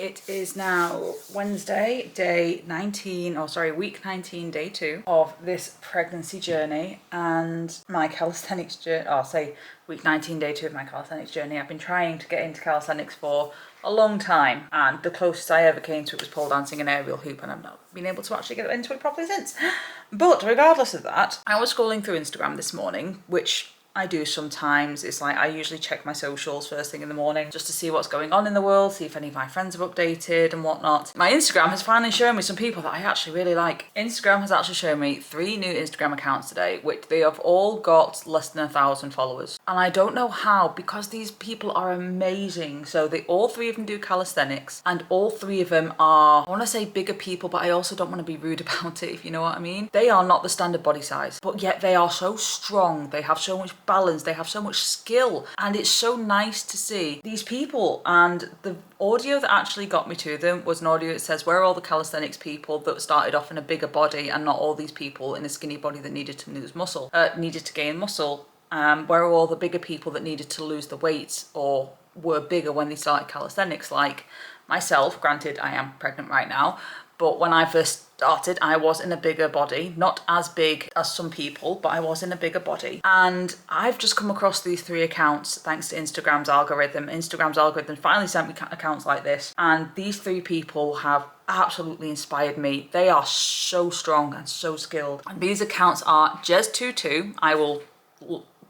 It is now Wednesday, week 19, day 2 of this pregnancy journey and my calisthenics journey. I'll say week 19, day 2 of my calisthenics journey. I've been trying to get into calisthenics for a long time, and the closest I ever came to it was pole dancing and aerial hoop, and I've not been able to actually get into it properly since. But regardless of that, I was scrolling through Instagram this morning, which I do sometimes. It's like I usually check my socials first thing in the morning just to see what's going on in the world, see if any of my friends have updated and whatnot. My Instagram has finally shown me some people that I actually really like. Instagram has actually shown me 3 new Instagram accounts today, which they have all got less than 1,000 followers. And I don't know how, because these people are amazing. So all 3 of them do calisthenics, and all 3 of them are, I want to say bigger people, but I also don't want to be rude about it, if you know what I mean. They are not the standard body size, but yet they are so strong. They have so much balance, they have so much skill, and it's so nice to see these people. And the audio that actually got me to them was an audio that says, where are all the calisthenics people that started off in a bigger body and not all these people in a skinny body that needed to lose muscle, needed to gain muscle? Where are all the bigger people that needed to lose the weight or were bigger when they started calisthenics, like myself? Granted, I am pregnant right now, but when I first started, I was in a bigger body, not as big as some people, but I was in a bigger body. And I've just come across these 3 accounts thanks to Instagram's algorithm. Instagram's algorithm finally sent me accounts like this, and these 3 people have absolutely inspired me. They are so strong and so skilled. And these accounts are Jez22. I will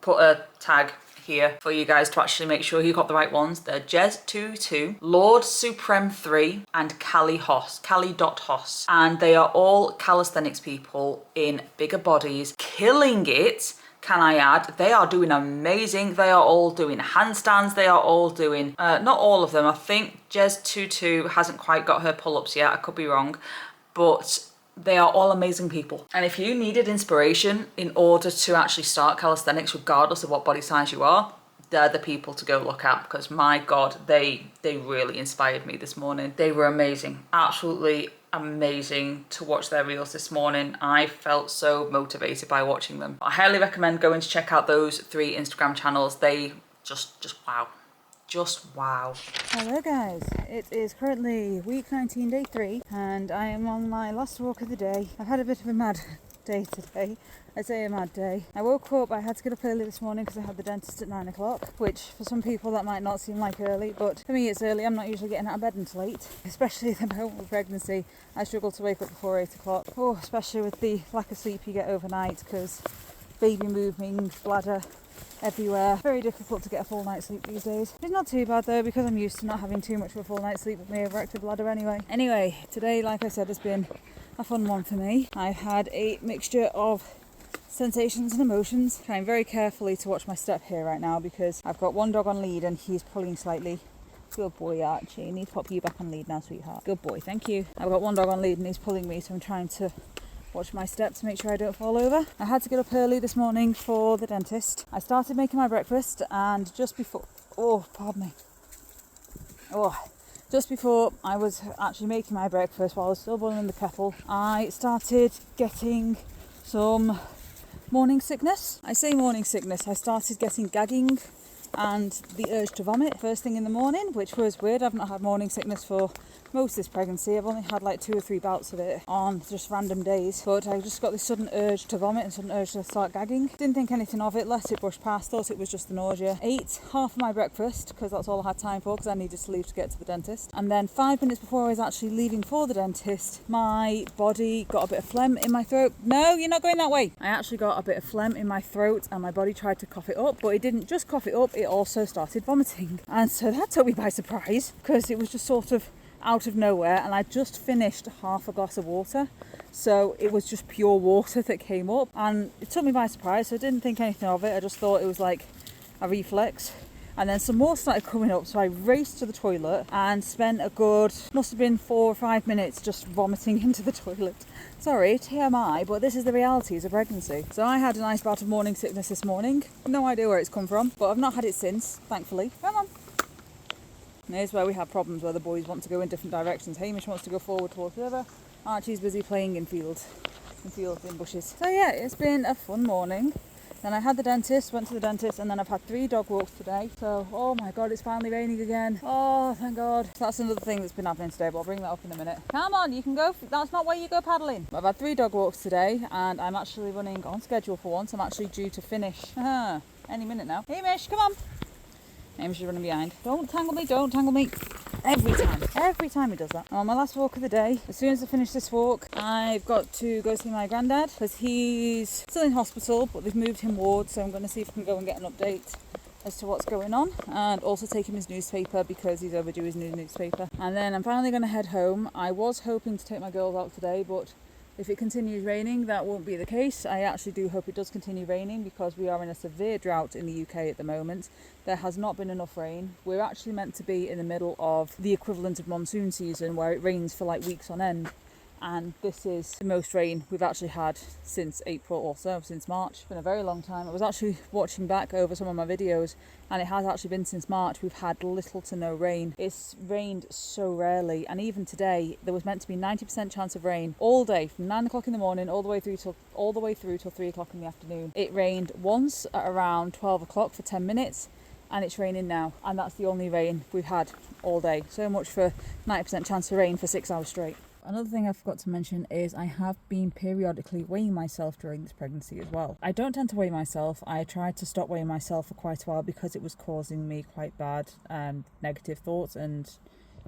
put a tag here for you guys to actually make sure you got the right ones. They're Jez22, Lord Supreme 3, and Callie.Hoss. And they are all calisthenics people in bigger bodies, killing it. Can I add, they are doing amazing. They are all doing handstands. They are all doing, not all of them. I think Jez22 hasn't quite got her pull-ups yet. I could be wrong, but they are all amazing people. And if you needed inspiration in order to actually start calisthenics, regardless of what body size you are, they're the people to go look at, because my God, they really inspired me this morning. They were amazing, absolutely amazing to watch their reels this morning. I felt so motivated by watching them. I highly recommend going to check out those 3 Instagram channels. They just wow. Just wow. Hello guys, it is currently week 19, day 3, and I am on my last walk of the day. I've had a bit of a mad day today. I say a mad day. I woke up, I had to get up early this morning because I had the dentist at 9 o'clock, which for some people that might not seem like early, but for me it's early. I'm not usually getting out of bed until 8, especially at the moment with pregnancy. I struggle to wake up before 8 o'clock. Oh, especially with the lack of sleep you get overnight, because baby moving, bladder everywhere. Very difficult to get a full night's sleep these days. It's not too bad though, because I'm used to not having too much of a full night's sleep with my overactive bladder anyway. Anyway, today, like I said, has been a fun one for me. I've had a mixture of sensations and emotions. Trying very carefully to watch my step here right now, because I've got one dog on lead and he's pulling slightly. Good boy, Archie. I need to pop you back on lead now, sweetheart. Good boy, thank you. I've got one dog on lead and he's pulling me, so I'm trying to watch my steps to make sure I don't fall over. I had to get up early this morning for the dentist. I started making my breakfast, and just before I was actually making my breakfast, while I was still boiling the kettle, I started getting some morning sickness. I say morning sickness, I started getting gagging and the urge to vomit first thing in the morning, which was weird. I've not had morning sickness for most of this pregnancy. I've only had like 2 or 3 bouts of it on just random days, but I just got this sudden urge to vomit and sudden urge to start gagging. Didn't think anything of it, let it brush past, thought it was just the nausea. Ate half of my breakfast because that's all I had time for, because I needed to leave to get to the dentist. And then 5 minutes before I was actually leaving for the dentist, my body got a bit of phlegm in my throat. No, you're not going that way. I actually got a bit of phlegm in my throat, and my body tried to cough it up, but it didn't just cough it up, it also started vomiting. And so that took me by surprise, because it was just sort of out of nowhere, and I just finished half a glass of water, so it was just pure water that came up, and it took me by surprise. So I didn't think anything of it. I just thought it was like a reflex, and then some more started coming up, so I raced to the toilet and spent a good, must have been 4 or 5 minutes just vomiting into the toilet. Sorry, TMI, but this is the realities of pregnancy. So I had a nice bout of morning sickness this morning. No idea where it's come from, but I've not had it since, thankfully. Come on. And here's where we have problems, where the boys want to go in different directions. Hamish wants to go forward towards the river. Archie's busy playing in bushes. So yeah, it's been a fun morning. Then I had the dentist, went to the dentist, and then I've had 3 dog walks today. So, oh my God, it's finally raining again. Oh, thank God. So that's another thing that's been happening today, but I'll bring that up in a minute. Come on, you can go. That's not where you go paddling. I've had 3 dog walks today, and I'm actually running on schedule for once. I'm actually due to finish any minute now. Hey, Mish, come on. Amy's running behind. Don't tangle me, don't tangle me. Every time he does that. On my last walk of the day, as soon as I finish this walk, I've got to go see my granddad because he's still in hospital, but they've moved him wards, so I'm going to see if I can go and get an update as to what's going on, and also take him his newspaper because he's overdue his new newspaper. And then I'm finally going to head home. I was hoping to take my girls out today, but if it continues raining, that won't be the case. I actually do hope it does continue raining because we are in a severe drought in the UK at the moment. There has not been enough rain. We're actually meant to be in the middle of the equivalent of monsoon season where it rains for like weeks on end. And this is the most rain we've actually had since April or so, since March. It's been a very long time. I was actually watching back over some of my videos, and it has actually been since March we've had little to no rain. It's rained so rarely, and even today there was meant to be 90% chance of rain all day from 9 o'clock in the morning all the way through till 3 o'clock in the afternoon. It rained once at around 12 o'clock for 10 minutes. And it's raining now, and that's the only rain we've had all day. So much for 90% chance of rain for 6 hours straight. Another thing I forgot to mention is I have been periodically weighing myself during this pregnancy as well. I don't tend to weigh myself. I tried to stop weighing myself for quite a while because it was causing me quite bad negative thoughts and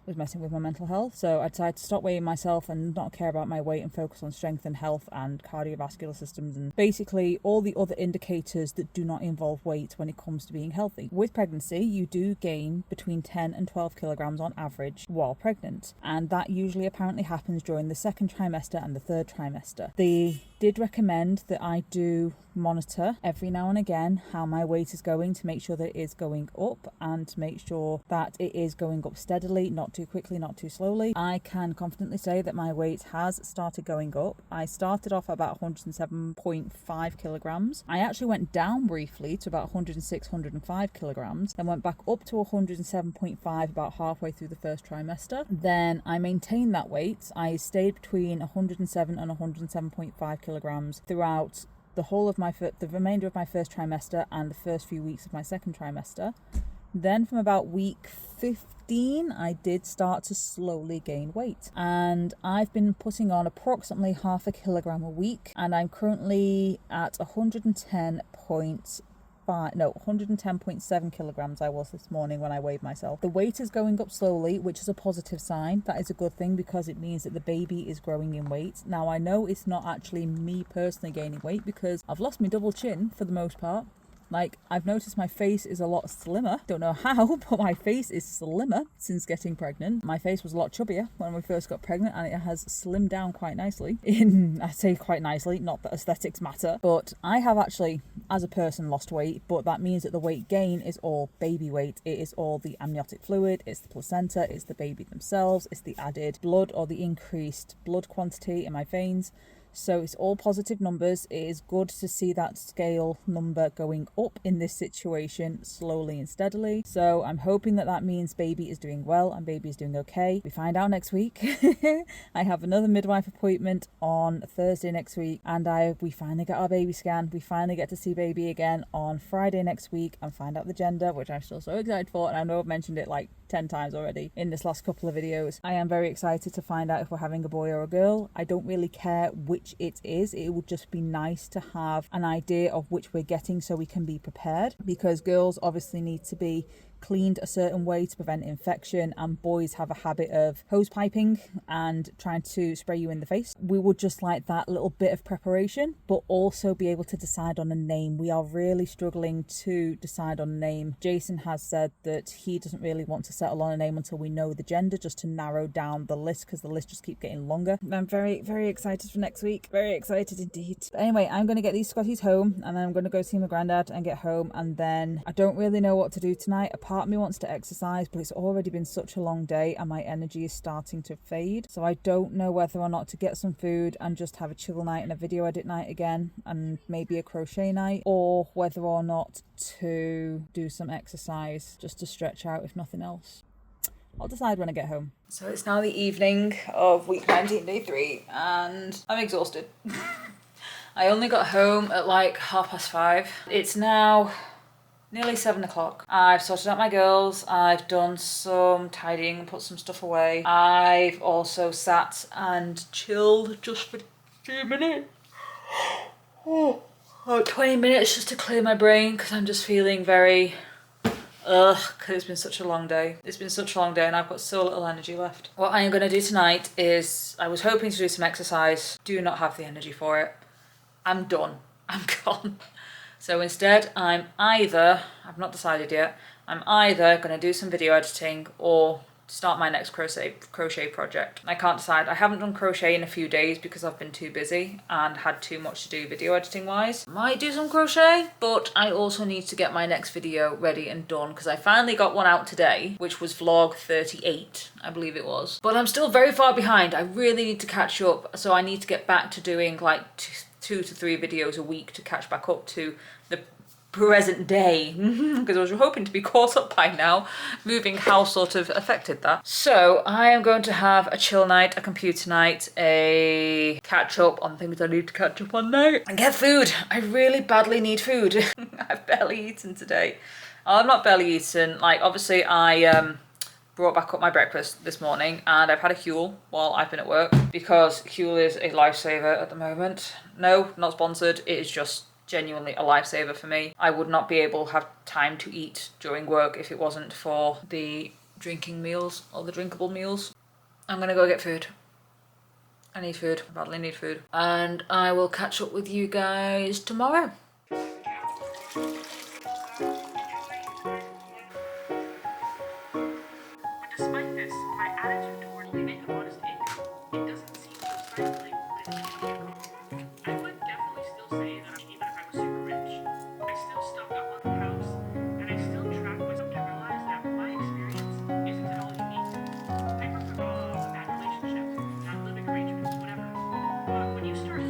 was messing with my mental health. So I decided to stop weighing myself and not care about my weight and focus on strength and health and cardiovascular systems and basically all the other indicators that do not involve weight when it comes to being healthy. With pregnancy, you do gain between 10 and 12 kilograms on average while pregnant, and that usually apparently happens during the 2nd trimester and the 3rd trimester. They did recommend that I do monitor every now and again how my weight is going to make sure that it is going up and to make sure that it is going up steadily, not too quickly, not too slowly. I can confidently say that my weight has started going up. I started off about 107.5 kilograms. I actually went down briefly to about 106, 105 kilograms, then went back up to 107.5 about halfway through the 1st trimester. Then I maintained that weight. I stayed between 107 and 107.5 kilograms throughout the whole of the remainder of my 1st trimester and the first few weeks of my 2nd trimester. Then from about week 15, I did start to slowly gain weight, and I've been putting on approximately half a kilogram a week, and I'm currently at 110.7 kilograms I was this morning when I weighed myself. The weight is going up slowly, which is a positive sign. That is a good thing because it means that the baby is growing in weight. Now I know it's not actually me personally gaining weight because I've lost my double chin for the most part. Like, I've noticed my face is a lot slimmer. Don't know how, but my face is slimmer since getting pregnant. My face was a lot chubbier when we first got pregnant, and it has slimmed down quite nicely. I say quite nicely, not that aesthetics matter, but I have actually, as a person, lost weight, but that means that the weight gain is all baby weight. It is all the amniotic fluid, it's the placenta, it's the baby themselves, it's the added blood or the increased blood quantity in my veins. So it's all positive numbers. It is good to see that scale number going up in this situation slowly and steadily. So I'm hoping that that means baby is doing well and baby is doing okay. We find out next week. I have another midwife appointment on Thursday next week, and we finally get our baby scan. We finally get to see baby again on Friday next week and find out the gender, which I'm still so excited for. And I know I've mentioned it like 10 times already in this last couple of videos. I am very excited to find out if we're having a boy or a girl. I don't really care which it is. It would just be nice to have an idea of which we're getting so we can be prepared, because girls obviously need to be cleaned a certain way to prevent infection, and boys have a habit of hose piping and trying to spray you in the face. We would just like that little bit of preparation, but also be able to decide on a name. We are really struggling to decide on a name. Jason has said that he doesn't really want to settle on a name until we know the gender, just to narrow down the list, because the list just keeps getting longer. I'm very, very excited for next week. Very excited indeed. But anyway, I'm going to get these Scotties home, and then I'm going to go see my granddad and get home, and then I don't really know what to do tonight. Part of me wants to exercise, but it's already been such a long day and my energy is starting to fade. So I don't know whether or not to get some food and just have a chill night and a video edit night again, and maybe a crochet night, or whether or not to do some exercise just to stretch out, if nothing else. I'll decide when I get home. So it's now the evening of week 19, day 3, and I'm exhausted. I only got home at like 5:30. It's now nearly 7 o'clock. I've sorted out my girls. I've done some tidying and put some stuff away. I've also sat and chilled just for 2 minutes. Oh, 20 minutes just to clear my brain because I'm just feeling very because it's been such a long day. It's been such a long day and I've got so little energy left. What I am going to do tonight is, I was hoping to do some exercise. Do not have the energy for it. I'm done. I'm gone. So instead, I've not decided yet, I'm either going to do some video editing or start my next crochet project. I can't decide. I haven't done crochet in a few days because I've been too busy and had too much to do video editing wise. Might do some crochet, but I also need to get my next video ready and done because I finally got one out today, which was vlog 38, I believe it was. But I'm still very far behind. I really need to catch up, so I need to get back to doing like 2 to 3 videos a week to catch back up to the present day because I was hoping to be caught up by now. Moving house sort of affected that. So I am going to have a chill night, a computer night, a catch up on things I need to catch up on now, and get food. I really badly need food. I've barely eaten today. I've not barely eaten, like obviously I brought back up my breakfast this morning and I've had a Huel while I've been at work because Huel is a lifesaver at the moment. No, not sponsored. It is just genuinely a lifesaver for me. I would not be able to have time to eat during work if it wasn't for the drinking meals or the drinkable meals. I'm gonna go get food. I need food. I badly need food. And I will catch up with you guys tomorrow. Despite this, my attitude towards leaving a modest income, it doesn't seem so stifling when it's I would definitely still say that even if I was super rich, I still stock up on the house, and I still track myself to realize that my experience isn't at all unique. I prefer bad relationships, bad living arrangements, whatever. But when you start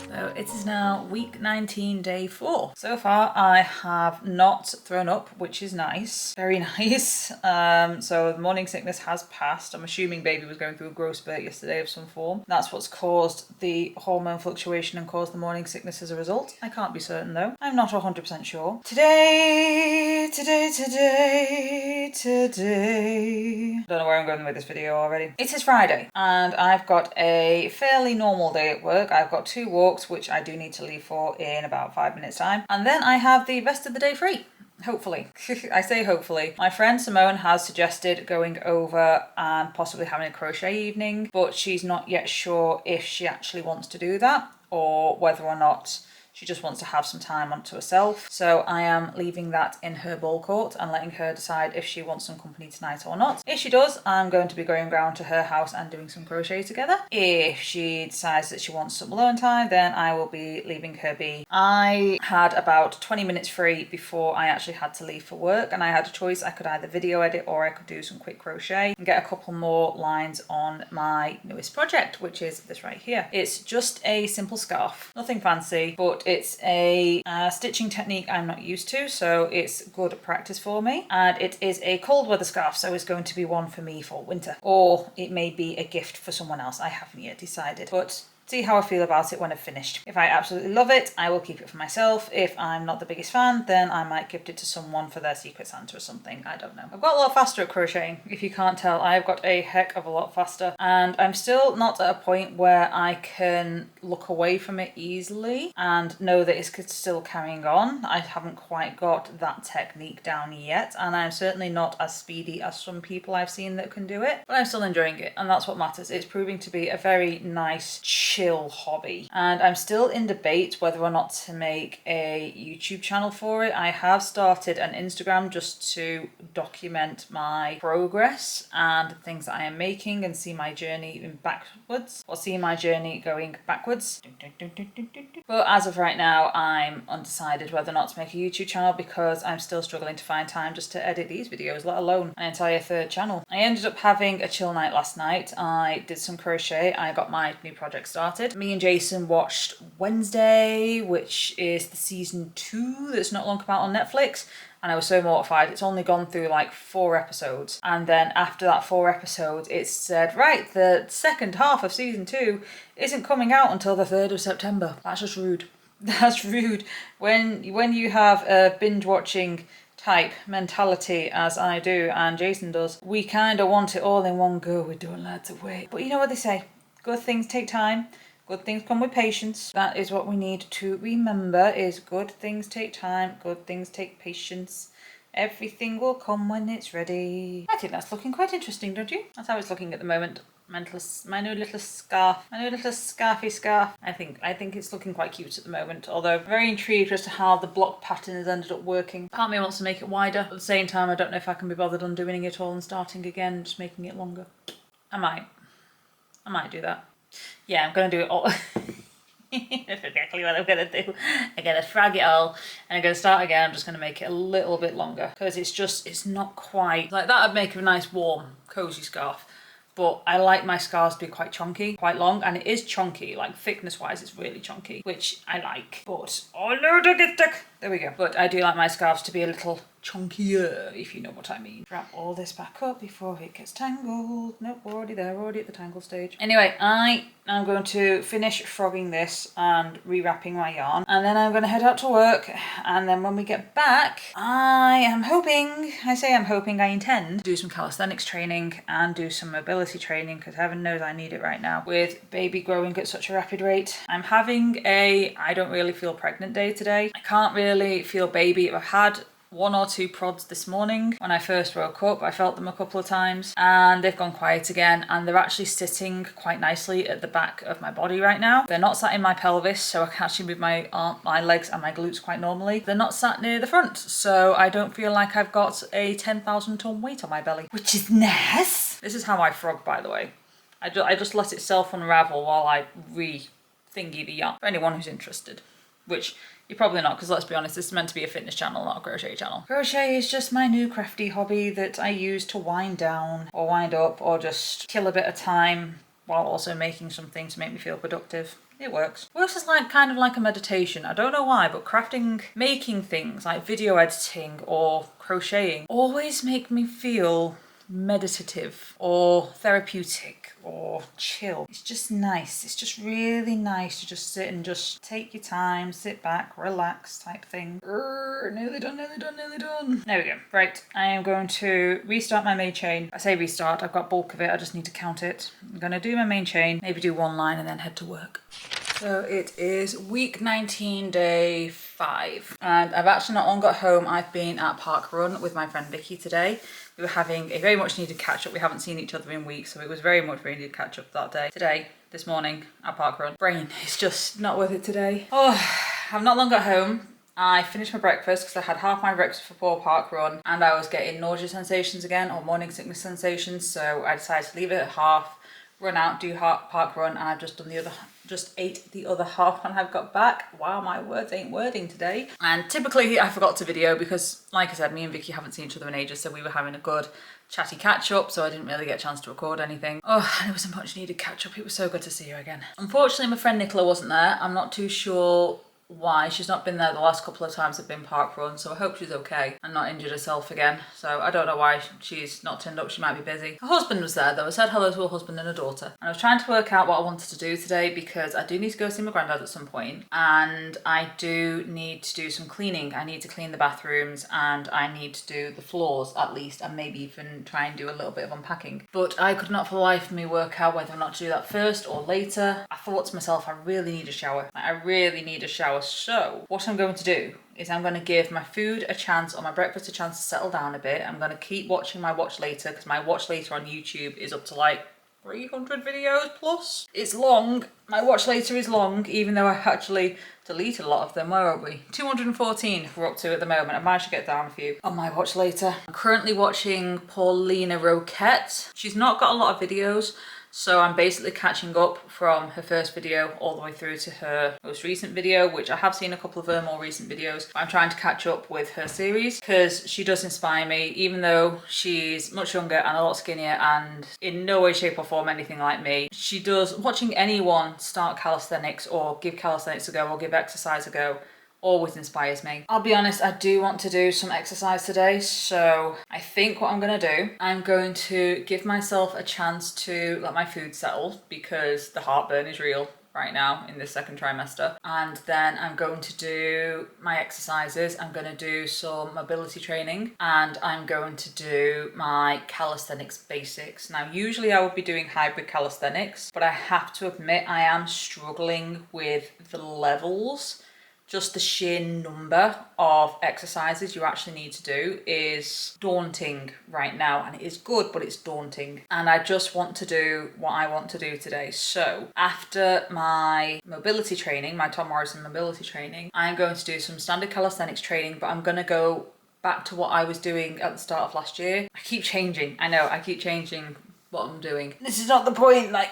So it is now week 19, day 4. So far I have not thrown up, which is nice. Very nice. So the morning sickness has passed. I'm assuming baby was going through a growth spurt yesterday of some form. That's what's caused the hormone fluctuation and caused the morning sickness as a result. I can't be certain though. I'm not 100% sure. Today. Don't know where I'm going with this video already. It is Friday and I've got a fairly normal day at work. I've got 2 walks, which I do need to leave for in about 5 minutes time. And then I have the rest of the day free. Hopefully. I say hopefully. My friend Simone has suggested going over and possibly having a crochet evening, but she's not yet sure if she actually wants to do that or whether or not she just wants to have some time onto herself. So I am leaving that in her ball court and letting her decide if she wants some company tonight or not. If she does, I'm going to be going round to her house and doing some crochet together. If she decides that she wants some alone time, then I will be leaving her be. I had about 20 minutes free before I actually had to leave for work, and I had a choice. I could either video edit or I could do some quick crochet and get a couple more lines on my newest project, which is this right here. It's just a simple scarf, nothing fancy, but it's a stitching technique I'm not used to, so it's good practice for me. And it is a cold weather scarf, so it's going to be one for me for winter. Or it may be a gift for someone else. I haven't yet decided. But see how I feel about it when I've finished. If I absolutely love it, I will keep it for myself. If I'm not the biggest fan, then I might gift it to someone for their Secret Santa or something. I don't know. I've got a lot faster at crocheting. If you can't tell, I've got a heck of a lot faster. And I'm still not at a point where I can look away from it easily and know that it's still carrying on. I haven't quite got that technique down yet, and I'm certainly not as speedy as some people I've seen that can do it, but I'm still enjoying it, and that's what matters. It's proving to be a very nice, chill hobby, and I'm still in debate whether or not to make a YouTube channel for it. I have started an Instagram just to document my progress and things that I am making and see my journey in backwards, or see my journey going backwards. But as of right now, I'm undecided whether or not to make a YouTube channel because I'm still struggling to find time just to edit these videos, let alone an entire third channel. I ended up having a chill night last night. I did some crochet. I got my new project started. started. Me and Jason watched Wednesday, which is the season 2 that's not long come out on Netflix. And I was so mortified. It's only gone through like 4 episodes. And then after that 4 episodes, it said, right, the second half of season 2 isn't coming out until the 3rd of September. That's just rude. That's rude. When you have a binge watching type mentality, as I do and Jason does, we kind of want it all in one go. We don't like to wait. But you know what they say, good things take time. Good things come with patience. That is what we need to remember, is good things take time, good things take patience. Everything will come when it's ready. I think that's looking quite interesting, don't you? That's how it's looking at the moment. My new little scarf. My new little scarfy scarf. I think it's looking quite cute at the moment, although very intrigued as to how the block pattern has ended up working. Part of me wants to make it wider. At the same time, I don't know if I can be bothered undoing it all and starting again and just making it longer. I might do that. Yeah, I'm going to do it all. That's exactly what I'm going to do. I'm going to frag it all and I'm going to start again. I'm just going to make it a little bit longer because it's not quite, like that would make a nice warm, cozy scarf. But I like my scarves to be quite chunky, quite long, and it is chunky, like thickness wise it's really chunky, which I like. But, oh no, don't get stuck. There we go. But I do like my scarves to be a little chunkier, if you know what I mean. Wrap all this back up before it gets tangled. Nope, we're already there, we're already at the tangle stage. Anyway, I am going to finish frogging this and rewrapping my yarn, and then I'm going to head out to work, and then when we get back, I intend to do some calisthenics training and do some mobility training, because heaven knows I need it right now with baby growing at such a rapid rate. I'm having I don't really feel pregnant day today. I can't really feel baby. I've had 1 or 2 prods this morning. When I first woke up, I felt them a couple of times and they've gone quiet again, and they're actually sitting quite nicely at the back of my body right now. They're not sat in my pelvis, so I can actually move my legs and my glutes quite normally. They're not sat near the front, so I don't feel like I've got a 10,000 ton weight on my belly, which is nice. This is how I frog, by the way. I just let it self unravel while I re-thingy the yarn, for anyone who's interested, which you're probably not, because let's be honest, this is meant to be a fitness channel, not a crochet channel. Crochet is just my new crafty hobby that I use to wind down or wind up or just kill a bit of time while also making something to make me feel productive. It works. Works as kind of like a meditation. I don't know why, but crafting, making things like video editing or crocheting always make me feel meditative or therapeutic or chill. It's just nice. It's just really nice to just sit and just take your time, sit back, relax type thing. Nearly done. There we go. Right, I am going to restart my main chain. I say restart, I've got bulk of it, I just need to count it. I'm going to do my main chain, maybe do 1 line and then head to work. So it is week 19, day 5. And I've actually not long got home. I've been at Park Run with my friend Vicky today. We were having a very much needed catch up. We haven't seen each other in weeks, so it was very much needed catch up that day. Today, this morning at Park Run. Brain is just not with it today. Oh, I've not long got home. I finished my breakfast because I had half my breakfast before Park Run and I was getting nausea sensations again, or morning sickness sensations, so I decided to leave it at half, run out, do Park Run, and I've just ate the other half when I've got back. Wow, my words ain't wording today. And typically I forgot to video because, like I said, me and Vicky haven't seen each other in ages, so we were having a good chatty catch up, so I didn't really get a chance to record anything. Oh, and it was a much needed catch up. It was so good to see her again. Unfortunately, my friend Nicola wasn't there. I'm not too sure why. She's not been there the last couple of times I've been Park Run, so I hope she's okay and not injured herself again. So I don't know why she's not turned up. She might be busy. Her husband was there though. I said hello to her husband and her daughter. And I was trying to work out what I wanted to do today because I do need to go see my granddad at some point, and I do need to do some cleaning. I need to clean the bathrooms and I need to do the floors at least, and maybe even try and do a little bit of unpacking. But I could not for the life of me work out whether or not to do that first or later. I thought to myself, I really need a shower. I really need a shower. So what I'm going to do is I'm going to give my food a chance, or my breakfast a chance to settle down a bit. I'm going to keep watching my watch later because my watch later on YouTube is up to like 300 videos plus. It's long. My watch later is long, even though I actually deleted a lot of them. Where are we? 214 we're up to at the moment. I managed to get down a few on my watch later. I'm currently watching Paulina Roquette. She's not got a lot of videos, So I'm basically catching up from her first video all the way through to her most recent video, which I have seen a couple of her more recent videos. I'm trying to catch up with her series because she does inspire me, even though she's much younger and a lot skinnier and in no way, shape or form anything like me. She does, watching anyone start calisthenics or give calisthenics a go or give exercise a go always inspires me. I'll be honest, I do want to do some exercise today, so I think what I'm gonna do, I'm going to give myself a chance to let my food settle because the heartburn is real right now in this second trimester. And then I'm going to do my exercises. I'm going to do some mobility training and I'm going to do my calisthenics basics. Now, usually I would be doing hybrid calisthenics, but I have to admit I am struggling with the levels. Just the sheer number of exercises you actually need to do is daunting right now, and it is good, but it's daunting. And I just want to do what I want to do today. So after my mobility training, my Tom Morrison mobility training, I'm going to do some standard calisthenics training, but I'm going to go back to what I was doing at the start of last year. I keep changing. I know, I keep changing what I'm doing. This is not the point. Like,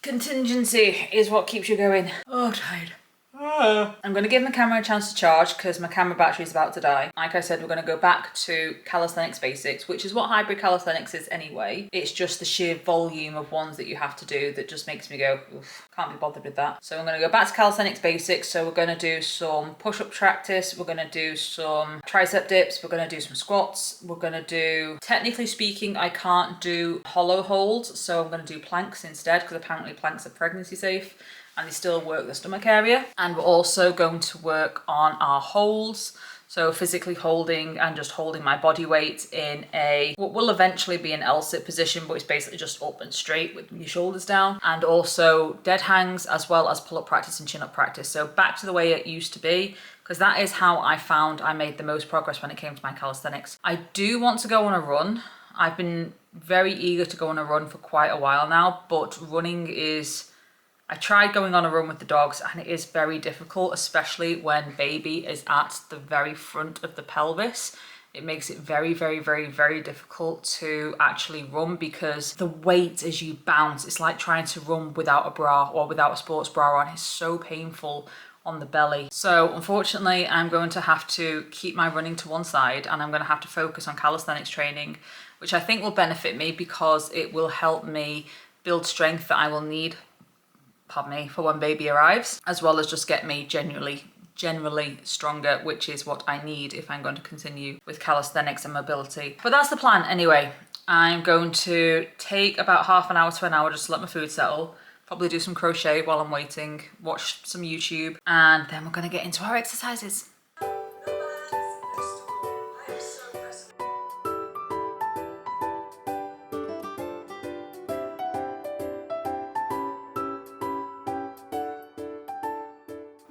contingency is what keeps you going. Oh, I'm tired. I'm going to give my camera a chance to charge because my camera battery is about to die. Like I said, we're going to go back to calisthenics basics, which is what hybrid calisthenics is anyway. It's just the sheer volume of ones that you have to do that just makes me go, oof, can't be bothered with that. So I'm going to go back to calisthenics basics. So we're going to do some push-up practice. We're going to do some tricep dips. We're going to do some squats. We're going to do, technically speaking, I can't do hollow holds. So I'm going to do planks instead because apparently planks are pregnancy safe. And they still work the stomach area. And we're also going to work on our holds. So physically holding and just holding my body weight in a, what will eventually be an L-sit position, but it's basically just up and straight with your shoulders down. And also dead hangs as well as pull-up practice and chin-up practice. So back to the way it used to be, because that is how I found I made the most progress when it came to my calisthenics. I do want to go on a run. I've been very eager to go on a run for quite a while now, but running is, I tried going on a run with the dogs and it is very difficult, especially when baby is at the very front of the pelvis. It makes it very, very, very, very difficult to actually run because the weight as you bounce, it's like trying to run without a bra or without a sports bra on. It's so painful on the belly. So unfortunately, I'm going to have to keep my running to one side and I'm going to have to focus on calisthenics training, which I think will benefit me because it will help me build strength that I will need, pardon me, for when baby arrives, as well as just get me generally stronger, which is what I need if I'm going to continue with calisthenics and mobility. But that's the plan anyway. I'm going to take about half an hour to an hour just to let my food settle, probably do some crochet while I'm waiting, watch some YouTube, and then we're going to get into our exercises.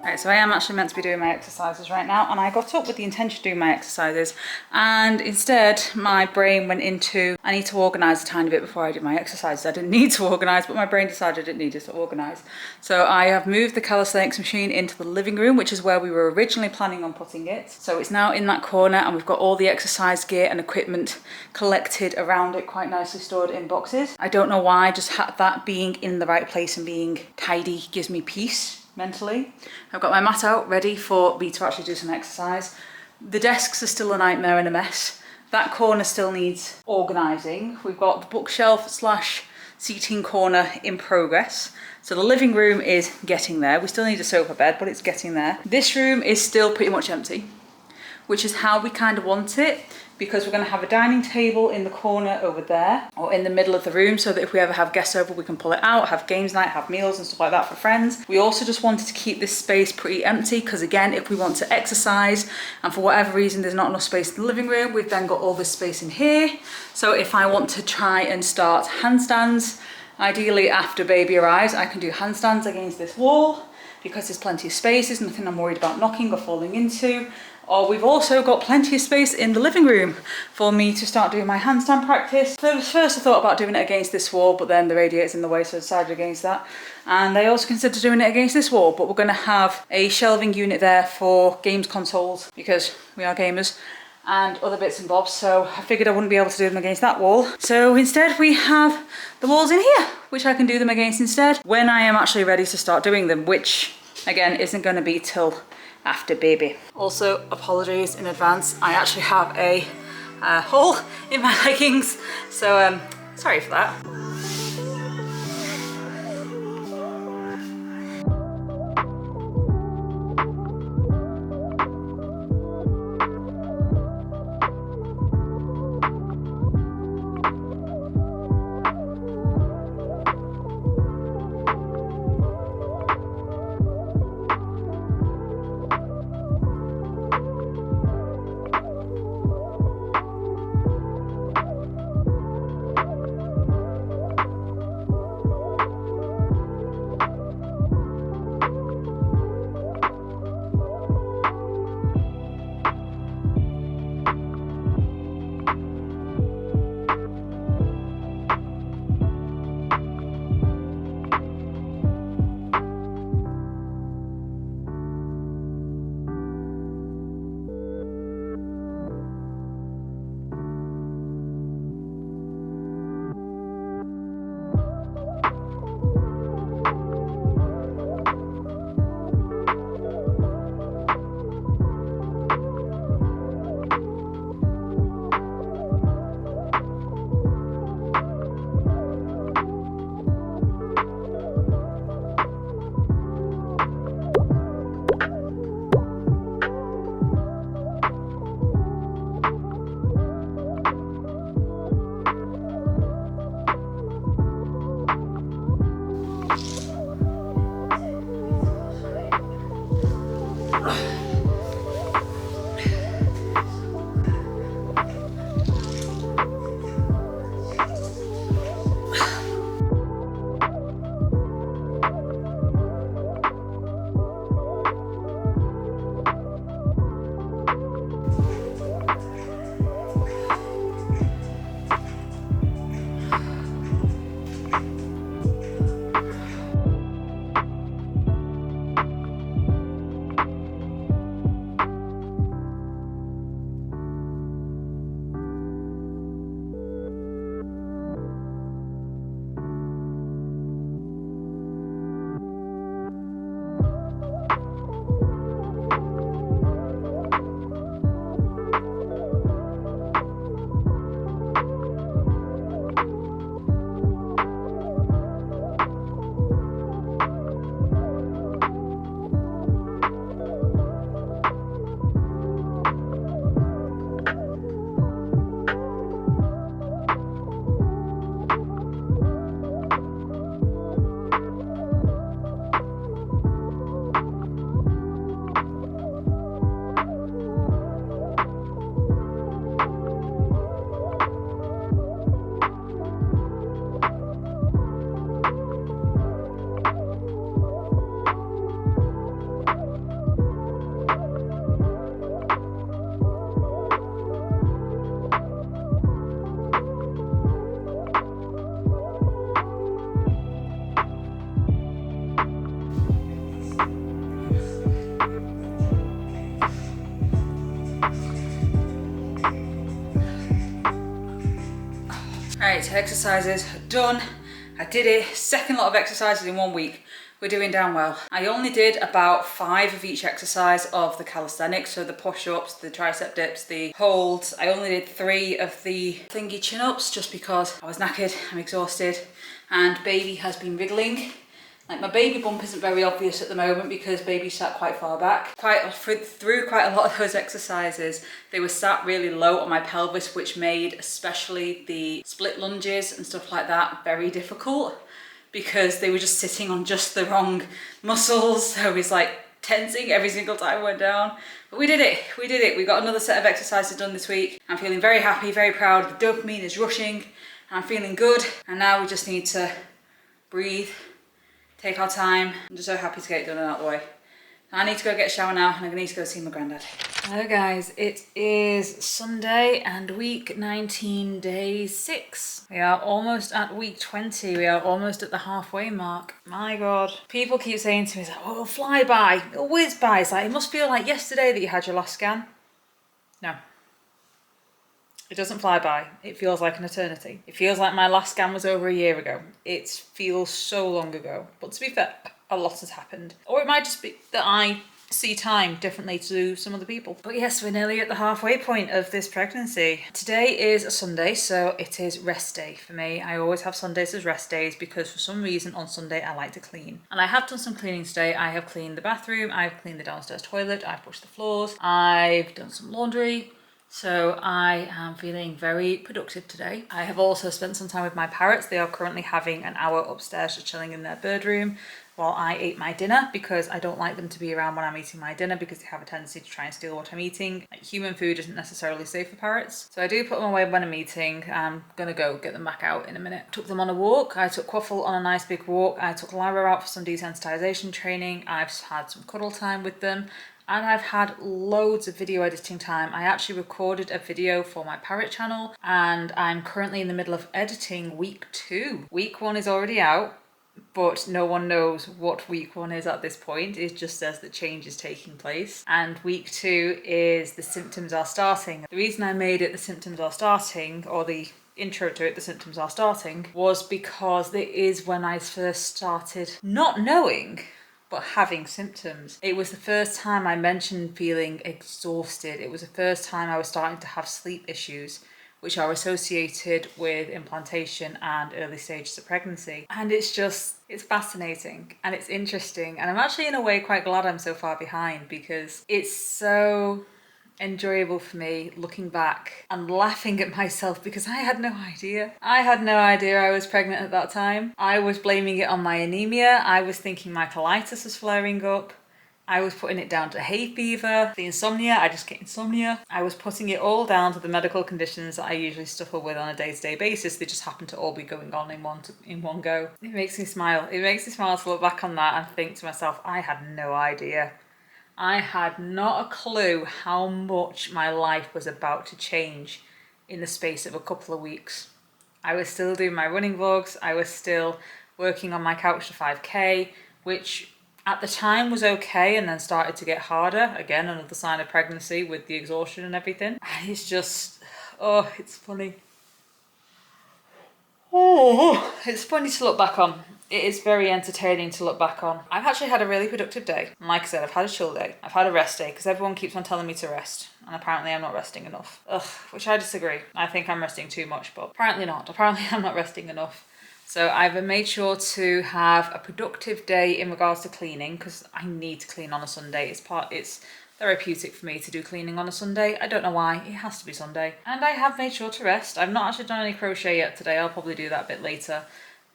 Right, so I am actually meant to be doing my exercises right now, and I got up with the intention of doing my exercises, and instead my brain went into, I need to organise a tiny bit before I do my exercises. I didn't need to organise, but my brain decided it needed to organise. So I have moved the calisthenics machine into the living room, which is where we were originally planning on putting it. So it's now in that corner, and we've got all the exercise gear and equipment collected around it, quite nicely stored in boxes. I don't know why, just that being in the right place and being tidy gives me peace mentally. I've got my mat out ready for me to actually do some exercise. The desks are still a nightmare and a mess. That corner still needs organising. We've got the bookshelf / seating corner in progress. So the living room is getting there. We still need a sofa bed, but it's getting there. This room is still pretty much empty, which is how we kind of want it, because we're going to have a dining table in the corner over there or in the middle of the room so that if we ever have guests over, we can pull it out, have games night, have meals and stuff like that for friends. We also just wanted to keep this space pretty empty because, again, if we want to exercise and for whatever reason there's not enough space in the living room, we've then got all this space in here. So if I want to try and start handstands, ideally after baby arrives, I can do handstands against this wall because there's plenty of space. There's nothing I'm worried about knocking or falling into. Or we've also got plenty of space in the living room for me to start doing my handstand practice. So first I thought about doing it against this wall, but then the radiator's in the way, so I decided against that. And I also considered doing it against this wall, but we're going to have a shelving unit there for games consoles because we are gamers. and other bits and bobs, so I figured I wouldn't be able to do them against that wall. So instead we have the walls in here, which I can do them against instead when I am actually ready to start doing them, which again isn't going to be till after baby. Also, apologies in advance, I actually have a hole in my leggings, so sorry for that. Right, exercises done. I did it. Second lot of exercises in 1 week. We're doing damn well. I only did about 5 of each exercise of the calisthenics, so the push-ups, the tricep dips, the holds. I only did 3 of the thingy chin-ups just because I was knackered, I'm exhausted, and baby has been wriggling. Like, my baby bump isn't very obvious at the moment because baby sat quite far back. Through quite a lot of those exercises, they were sat really low on my pelvis, which made especially the split lunges and stuff like that very difficult because they were just sitting on just the wrong muscles. So it was like tensing every single time I went down. But we did it, we did it. We got another set of exercises done this week. I'm feeling very happy, very proud. The dopamine is rushing and I'm feeling good. And now we just need to breathe, take our time. I'm just so happy to get it done and out of the way. I need to go get a shower now and I need to go see my granddad. Hello guys, it is Sunday and week 19, day 6. We are almost at week 20. We are almost at the halfway mark. My God. People keep saying to me, oh, it'll fly by, it'll whiz by. It's like, it must feel like yesterday that you had your last scan. No, It doesn't fly by. It feels like an eternity. It feels like my last scan was over a year ago. It feels so long ago. But to be fair, a lot has happened. Or it might just be that I see time differently to some other people. But yes, we're nearly at the halfway point of this pregnancy. Today is a Sunday, so it is rest day for me. I always have Sundays as rest days because for some reason on Sunday I like to clean. And I have done some cleaning today. I have cleaned the bathroom, I've cleaned the downstairs toilet, I've pushed the floors, I've done some laundry. So I am feeling very productive today. I have also spent some time with my parrots. They are currently having an hour upstairs just chilling in their bird room while I ate my dinner, because I don't like them to be around when I'm eating my dinner because they have a tendency to try and steal what I'm eating. Like, human food isn't necessarily safe for parrots. So I do put them away when I'm eating. I'm gonna go get them back out in a minute. Took them on a walk. I took Quaffle on a nice big walk. I took Lyra out for some desensitization training. I've had some cuddle time with them. And I've had loads of video editing time. I actually recorded a video for my parrot channel and I'm currently in the middle of editing week 2. Week 1 is already out, but no one knows what week 1 is at this point. It just says that change is taking place. And week 2 is the symptoms are starting. The reason I made it the symptoms are starting, or the intro to it, the symptoms are starting, was because it is when I first started not knowing but having symptoms. It was the first time I mentioned feeling exhausted. It was the first time I was starting to have sleep issues, which are associated with implantation and early stages of pregnancy. And it's fascinating and it's interesting. And I'm actually in a way quite glad I'm so far behind, because it's so enjoyable for me looking back and laughing at myself because I had no idea. I had no idea I was pregnant at that time. I was blaming it on my anemia. I was thinking my colitis was flaring up. I was putting it down to hay fever, the insomnia, I just get insomnia. I was putting it all down to the medical conditions that I usually suffer with on a day-to-day basis. They just happen to all be going on in one go. It makes me smile. It makes me smile to look back on that and think to myself, I had no idea. I had not a clue how much my life was about to change in the space of a couple of weeks. I was still doing my running vlogs. I was still working on my couch to 5k, which at the time was okay and then started to get harder. Again, another sign of pregnancy with the exhaustion and everything. And it's just, oh, it's funny. Oh, it's funny to look back on. It is very entertaining to look back on. I've actually had a really productive day. And like I said, I've had a chill day. I've had a rest day because everyone keeps on telling me to rest. And apparently I'm not resting enough. Ugh, which I disagree. I think I'm resting too much, but apparently not. Apparently I'm not resting enough. So I've made sure to have a productive day in regards to cleaning, because I need to clean on a Sunday. It's therapeutic for me to do cleaning on a Sunday. I don't know why, it has to be Sunday. And I have made sure to rest. I've not actually done any crochet yet today. I'll probably do that a bit later.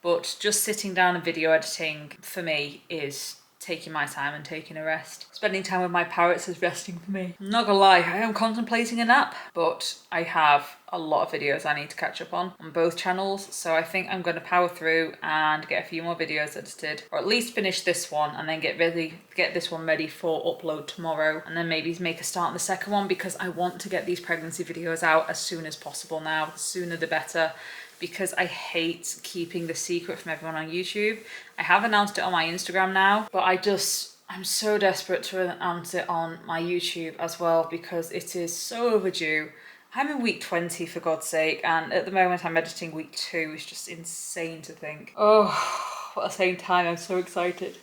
But just sitting down and video editing for me is taking my time and taking a rest. Spending time with my parrots is resting for me. I'm not gonna lie, I am contemplating a nap, but I have a lot of videos I need to catch up on both channels, so I think I'm gonna power through and get a few more videos edited, or at least finish this one and then get this one ready for upload tomorrow, and then maybe make a start on the second one, because I want to get these pregnancy videos out as soon as possible now. The sooner the better, because I hate keeping the secret from everyone on YouTube. I have announced it on my Instagram now, but I'm so desperate to announce it on my YouTube as well, because it is so overdue. I'm in week 20 for God's sake, and at the moment I'm editing week 2. It's just insane to think. Oh, but at the same time I'm so excited.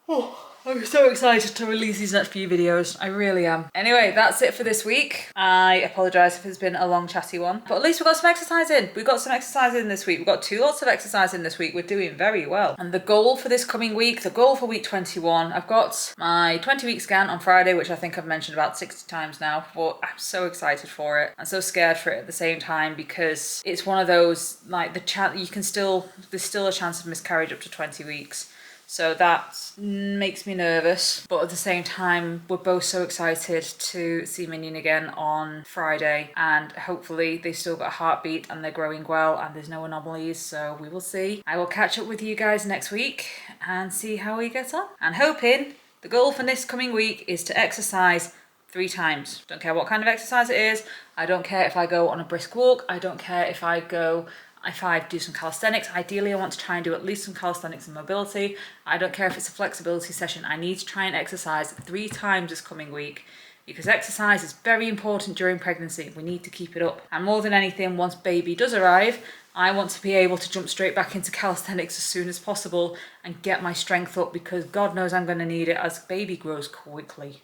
Oh, I'm so excited to release these next few videos. I really am. Anyway, that's it for this week. I apologise if it's been a long chatty one, but at least we got some exercise in. We got some exercise in this week. We've got 2 lots of exercise in this week. We're doing very well. And the goal for this coming week, the goal for week 21, I've got my 20-week scan on Friday, which I think I've mentioned about 60 times now, but I'm so excited for it. I'm so scared for it at the same time, because it's one of those, like, there's still a chance of miscarriage up to 20 weeks. So that makes me nervous, but at the same time, we're both so excited to see Minion again on Friday, and hopefully they still got a heartbeat and they're growing well and there's no anomalies, so we will see. I will catch up with you guys next week and see how we get on. And hoping the goal for this coming week is to exercise 3 times. Don't care what kind of exercise it is. I don't care if I go on a brisk walk. I don't care if I do some calisthenics. Ideally, I want to try and do at least some calisthenics and mobility. I don't care if it's a flexibility session. I need to try and exercise 3 times this coming week, because exercise is very important during pregnancy. We need to keep it up. And more than anything, once baby does arrive, I want to be able to jump straight back into calisthenics as soon as possible and get my strength up, because God knows I'm going to need it as baby grows quickly.